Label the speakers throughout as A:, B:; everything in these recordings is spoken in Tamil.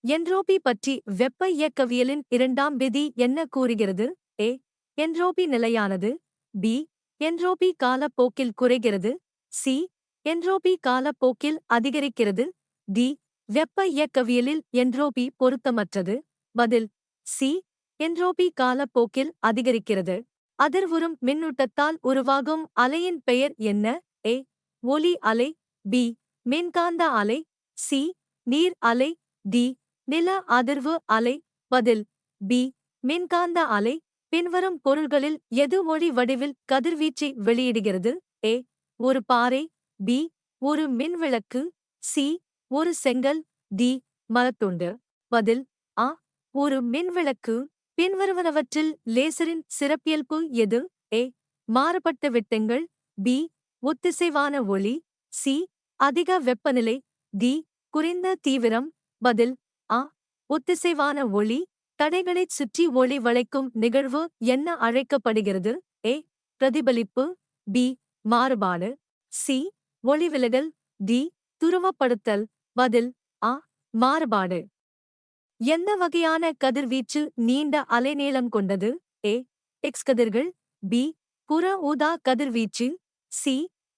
A: என்ட்ரோபி பற்றி வெப்ப இயக்கவியலின் இரண்டாம் விதி என்ன கூறுகிறது? ஏ. என்ட்ரோபி நிலையானது. பி. என்ட்ரோபி காலப்போக்கில் குறைகிறது. சி. என்ட்ரோபி காலப்போக்கில் அதிகரிக்கிறது. டி. வெப்ப இயக்கவியலில் என்ட்ரோபி பொருத்தமற்றது. பதில் சி. என்ட்ரோபி காலப்போக்கில் அதிகரிக்கிறது. அதிர்வுறும் மின்னூட்டத்தால் உருவாகும் அலையின் பெயர் என்ன? ஏ. ஒலி அலை. பி. மின்காந்த அலை. சி. நீர் அலை. டி. நில அதிர்வு அலை. பதில் பி. மின்காந்த அலை. பின்வரும் பொருள்களில் எது ஒளி வடிவில் கதிர்வீச்சை வெளியிடுகிறது? ஏ. ஒரு பாறை. பி. ஒரு மின்விளக்கு. சி. ஒரு செங்கல். டி. மரத்துண்டு. பதில் ஆ. ஒரு மின்விளக்கு. பின்வருவனவற்றில் லேசரின் சிறப்பியல்பு எது? ஏ. மாறுபட்ட விட்டங்கள். பி. ஒத்திசைவான ஒளி. சி. அதிக வெப்பநிலை. டி. குறைந்த தீவிரம். பதில் ஆ. ஒத்திசைவான ஒளி. தடைகளைச் சுற்றி ஒளி வளைக்கும் நிகழ்வு என்ன அழைக்கப்படுகிறது? ஏ. பிரதிபலிப்பு. பி. மாறுபாடு. சி. ஒளிவிலகல். டி. துருவப்படுத்தல். பதில் ஆ. மாறுபாடு. எந்த வகையான கதிர்வீச்சு நீண்ட அலைநீளம் கொண்டது? ஏ. எக்ஸ் கதிர்கள். பி. புற ஊதா கதிர்வீச்சு. சி.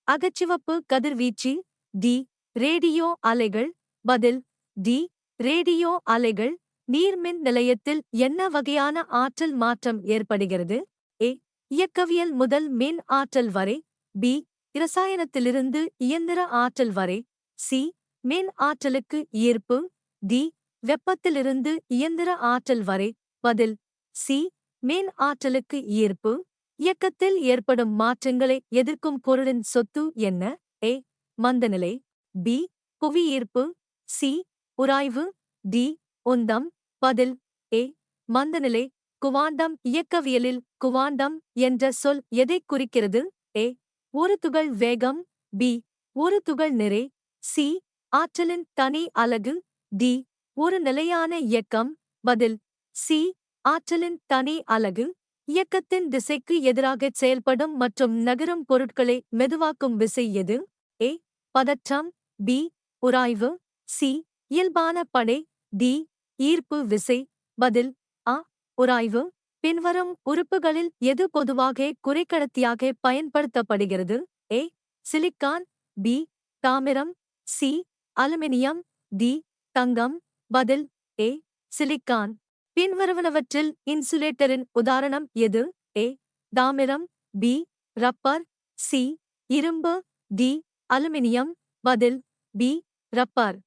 A: அகச்சிவப்பு கதிர்வீச்சு. டி. ரேடியோ அலைகள். பதில் டி. ரேடியோ அலைகள். நீர்மின் நிலையத்தில் என்ன வகையான ஆற்றல் மாற்றம் ஏற்படுகிறது? ஏ. இயக்கவியல் முதல் மின் ஆற்றல் வரை. பி. இரசாயனத்திலிருந்து இயந்திர ஆற்றல் வரை. சி. மின் ஆற்றலுக்கு ஈர்ப்பு. டி. வெப்பத்திலிருந்து இயந்திர ஆற்றல் வரை. பதில் சி. மின் ஆற்றலுக்கு ஈர்ப்பு. இயக்கத்தில் ஏற்படும் மாற்றங்களை எதிர்க்கும் பொருளின் சொத்து என்ன? ஏ. மந்தநிலை. பி. புவியீர்ப்பு. சி. உராய்வு. டி. உந்தம். பதில் ஏ. மந்தநிலை. குவாண்டம் இயக்கவியலில் குவாண்டம் என்ற சொல் எதைக் குறிக்கிறது? ஏ. ஒரு துகள் வேகம். பி. ஒரு துகள் நிறை. சி. ஆற்றலின் தனி அலகு. டி. ஒரு நிலையான இயக்கம். பதில் சி. ஆற்றலின் தனி அலகு. இயக்கத்தின் திசைக்கு எதிராகச் செயல்படும் மற்றும் நகரும் பொருட்களை மெதுவாக்கும் விசை எது? ஏ. பதற்றம். பி. உராய்வு. சி. இயல்பான படை. டி. ஈர்ப்பு விசை. பதில் ஆ. உராய்வு. பின்வரும் உறுப்புகளில் எது பொதுவாக குறைக்கடத்தியாக பயன்படுத்தப்படுகிறது? ஏ. சிலிக்கான். பி. தாமிரம். சி. அலுமினியம். டி. தங்கம். பதில் ஏ. சிலிக்கான். பின்வருவனவற்றில் இன்சுலேட்டரின் உதாரணம் எது? ஏ. தாமிரம். பி. ரப்பர். சி. இரும்பு. டி. அலுமினியம். பதில் பி. ரப்பர்.